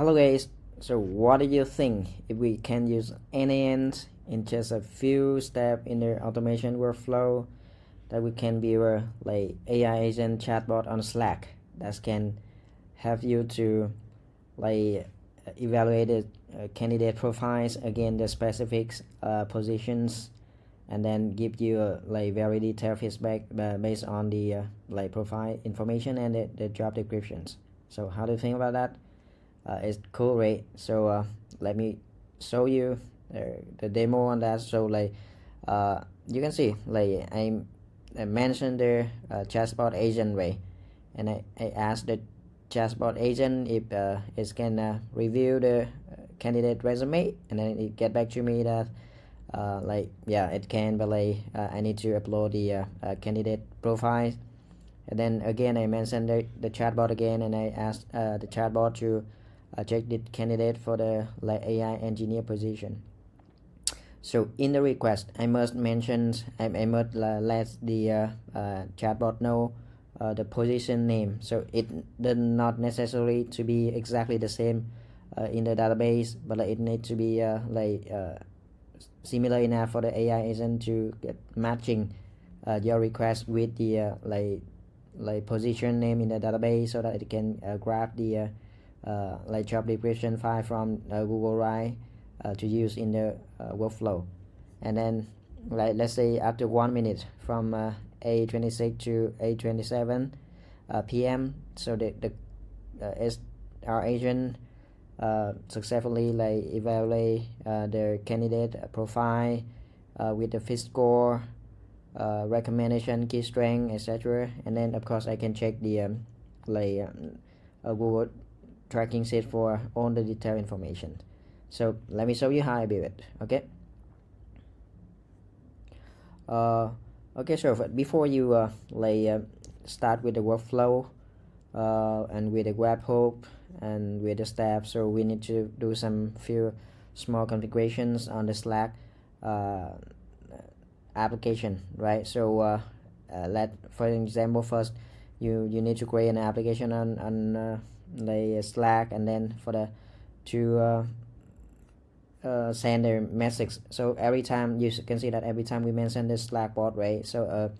Hello guys, so what do you think if we can use n8n in just a few steps in the automation workflow that we can build like AI agent chatbot on Slack that can help you to like evaluate the candidate profiles against the specific positions and then give you like very detailed feedback based on the like profile information and the job descriptions. So how do you think about that? It's cool, right? So let me show you the demo on that. So like you can see like I mentioned the chatbot agent, right? And I asked the chatbot agent if it can review the candidate resume, and then it get back to me that like yeah, it can, but like I need to upload the candidate profile. And then again I mentioned the chatbot again, and I asked the chatbot to check the candidate for the like AI engineer position. So in the request I must mention, I must let the chatbot know the position name, so it does not necessarily to be exactly the same in the database, but it needs to be similar enough for the AI agent to get matching your request with the like position name in the database, so that it can grab the like job description file from Google Drive to use in the workflow. And then like let's say after 1 minute from 8:26 to 8:27 p.m. so the our agent successfully like evaluate the candidate profile with the fit score, recommendation, key strength, etc. And then of course I can check the Google tracking sheet for all the detailed information. So let me show you how I build it. Okay. Okay, so before you start with the workflow and with the webhook and with the steps, so we need to do some few small configurations on the Slack application, right? So let for example first you need to create an application on the Slack, and then for the to send a message. So every time you can see that every time we mention the Slack bot, right? So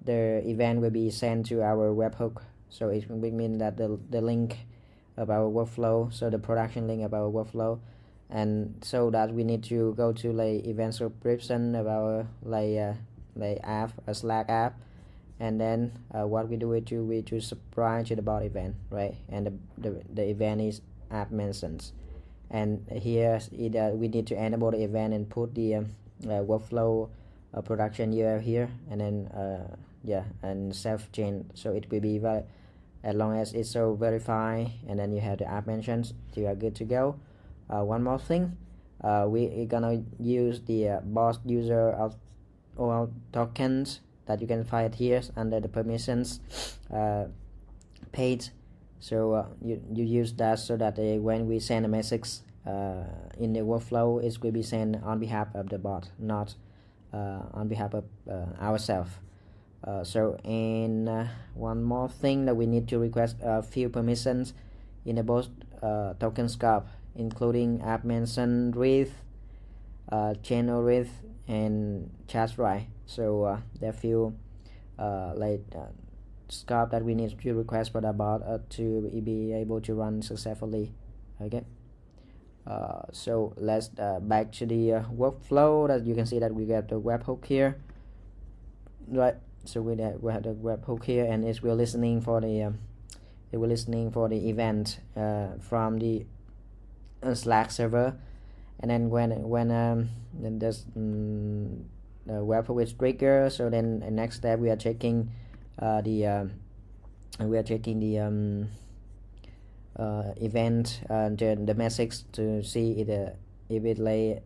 the event will be sent to our webhook. So it will mean that the link of our workflow, so the production link of our workflow, and so that we need to go to like event subscription of our app, a Slack app, and then what we do is to subscribe to the bot event, right? And the event is app mentions. And here we need to enable the event and put the workflow production URL here, and then and self change, so it will be as long as it's so verify, and then you have the app mentions, you are good to go. One more thing, we're gonna use the boss user or tokens that you can find here under the permissions page. So you use that so that when we send a message in the workflow, it will be sent on behalf of the bot, not on behalf of ourselves. So and one more thing, that we need to request a few permissions in the both token scope, including app mention read, channel read, and chat write. So there are few scope that we need to request for the bot to be able to run successfully. Okay. So let's back to the workflow. That you can see that we got the webhook here, right? So we have the webhook here, and we're listening for the event from the Slack server. And then when then there's the webhook is trigger, so then the next step we are checking the event, the message, to see if it lay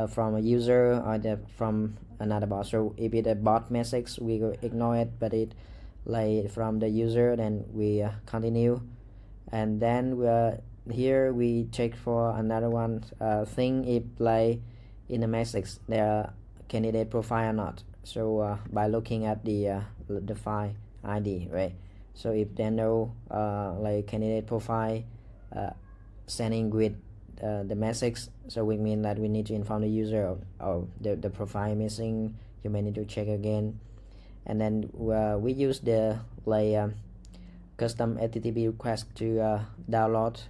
from a user or from another bot. So if it's a bot message, we will ignore it, but it lay from the user, then we continue. And then here we check for another one thing, if like in the message there candidate profile or not. So by looking at the file ID, right? So if there no like candidate profile sending with the message. So we mean that we need to inform the user of the profile missing. You may need to check again, and then we use the custom HTTP request to download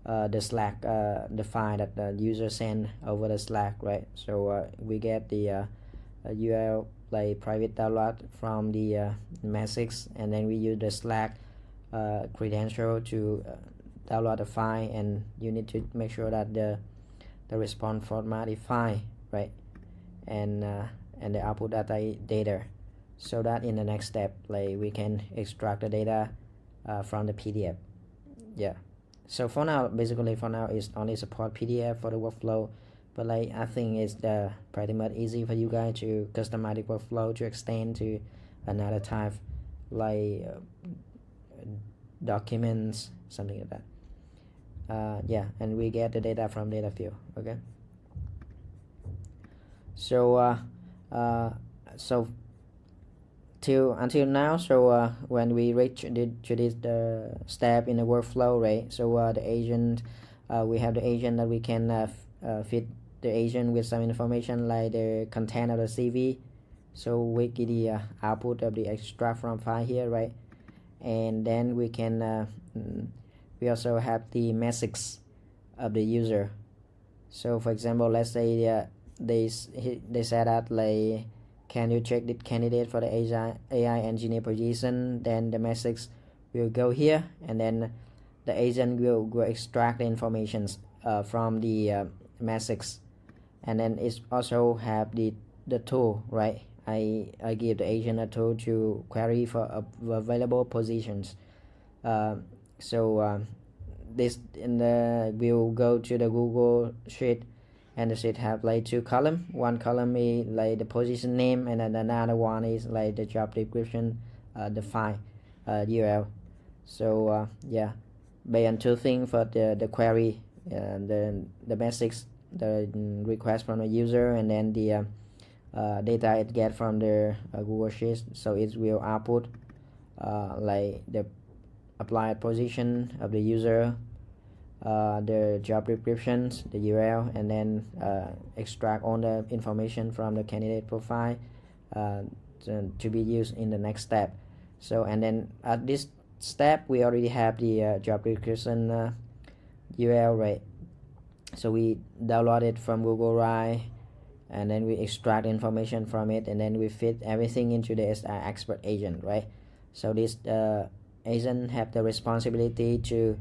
the Slack, the file that the user sent over the Slack, right? So we get the URL private download from the message, and then we use the Slack credential to download the file, and you need to make sure that the response format is fine, right? And the output data, so that in the next step we can extract the data from the PDF. Yeah, so for now it's only support PDF for the workflow, but I think it's pretty much easy for you guys to customize the workflow to extend to another type documents, something like that. Yeah, and we get the data from data field. Okay, so until now, so when we reach to this step in the workflow, right? So the agent, we have the agent that we can feed the agent with some information like the content of the CV. So we get the output of the extract from file here, right? And then we can we also have the message of the user. So for example, let's say they said that can you check the candidate for the AI engineer position, then the message will go here, and then the agent will extract the information from the message, and then it also have the tool, right? I give the agent a tool to query for available positions. This will go to the Google Sheet, and the sheet have two columns. One column is the position name, and then another one is the job description, the file URL. So yeah, based on two things for the query, the message, the request from the user, and then the data it get from the Google Sheet. So it will output the applied position of the user, the job descriptions, the URL, and then extract all the information from the candidate profile to be used in the next step. So, and then at this step we already have the job description URL, right? So we download it from Google Drive, and then we extract information from it, and then we fit everything into the SI expert agent, right? So this agent have the responsibility to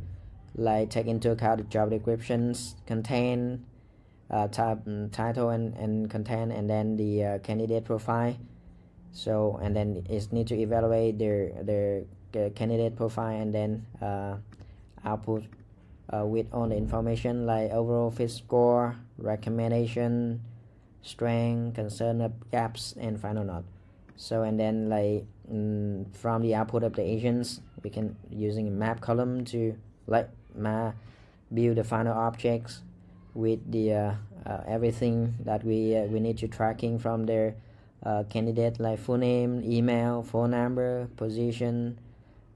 take into account the job descriptions, content, title and content, and then the candidate profile. So, and then it need to evaluate their candidate profile, and then output with all the information like overall fit score, recommendation, strength, concern of gaps, and final note. So, and then from the output of the agents, we can using a map column to build the final objects with the everything that we need to tracking from their candidate, like full name, email, phone number, position,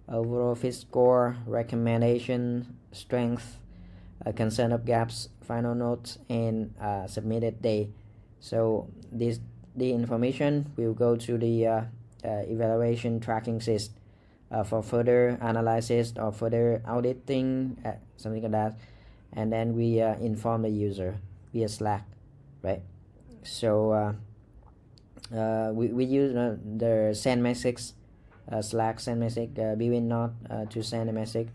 overall fit score, recommendation, strength, concern of gaps, final notes, and submitted date. So the information will go to the evaluation tracking system for further analysis or further auditing, something like that, and then we inform the user via Slack, right? So we use the send message, Slack send message built-in node to send a message,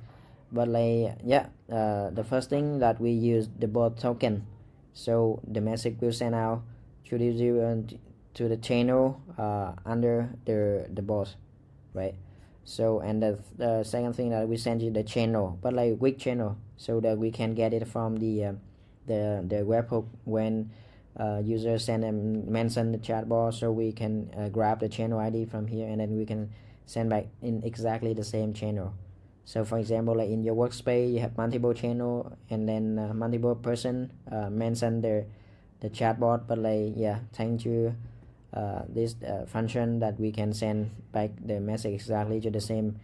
but the first thing that we use the bot token. So the message will send out to the user to the channel under the bot, right? So, and the second thing that we send you the channel, but which channel, so that we can get it from the webhook when user send and mention the chatbot, so we can grab the channel ID from here, and then we can send back in exactly the same channel. So for example, in your workspace you have multiple channel, and then multiple person mention the chatbot, but thanks to this function that we can send back the message exactly to the same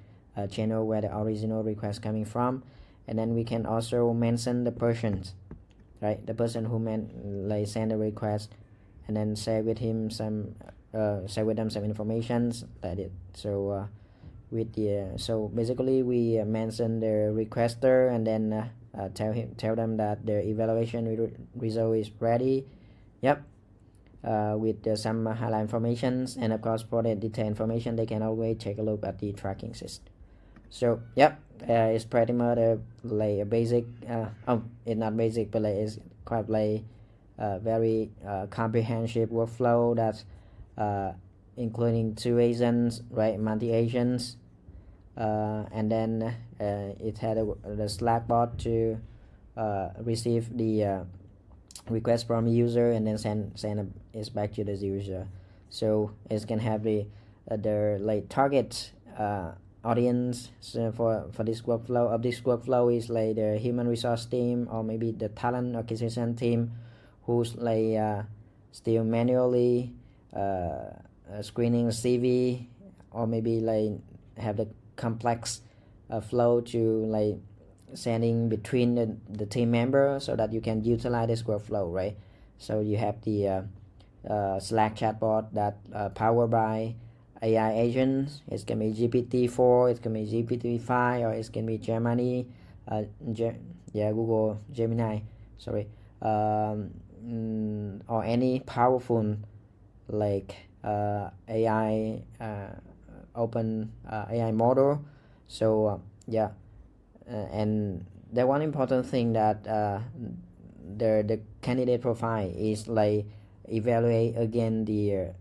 channel where the original request coming from, and then we can also mention the persons, right? The person who send a request, and then share with him some share with them some information like it. So so basically we mention the requester, and then tell them that their evaluation result is ready. Yep. With some highlight informations, and of course for the detailed information they can always take a look at the tracking system. So yep, it's pretty much a basic it's not basic, but it's quite very comprehensive workflow that including 2 agents, right, multi agents, and then it had the Slack bot to receive the request from the user, and then send it back to the user. So it can have the target audience. So for this workflow is the human resource team, or maybe the talent acquisition team, who's still manually screening CV, or maybe have the complex flow to sending between the team member, so that you can utilize this workflow, right? So you have the Slack chatbot that powered by AI agents. It can be GPT-4, it can be GPT-5, or it can be Gemini, Google Gemini, sorry, or any powerful AI open AI model. So and the one important thing that the candidate profile is evaluate again the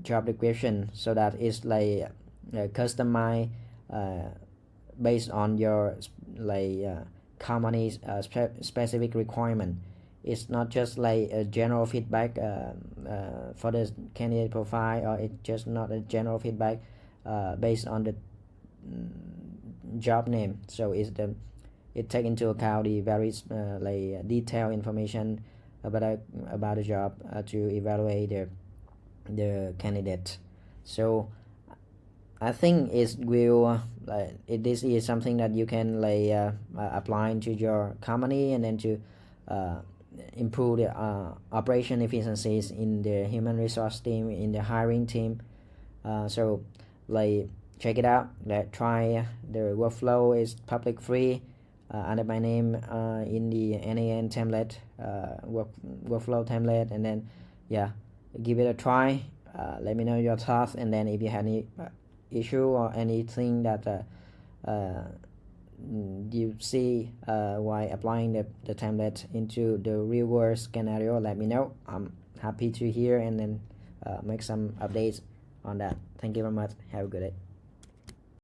job description, so that it's customized based on your company's specific requirement. It's not just a general feedback for the candidate profile, or it's just not a general feedback based on the job name. So it take into account the various detailed information about the job to evaluate the candidate. So I think it will this is something that you can apply to your company, and then to improve the operation efficiencies in the human resource team, in the hiring team. So check it out. Try the workflow. Is public free under my name in the n8n template, workflow template, and then give it a try. Let me know your thoughts, and then if you have any issue or anything that you see while applying the template into the real world scenario, let me know. I'm happy to hear and then make some updates on that. Thank you very much. Have a good day.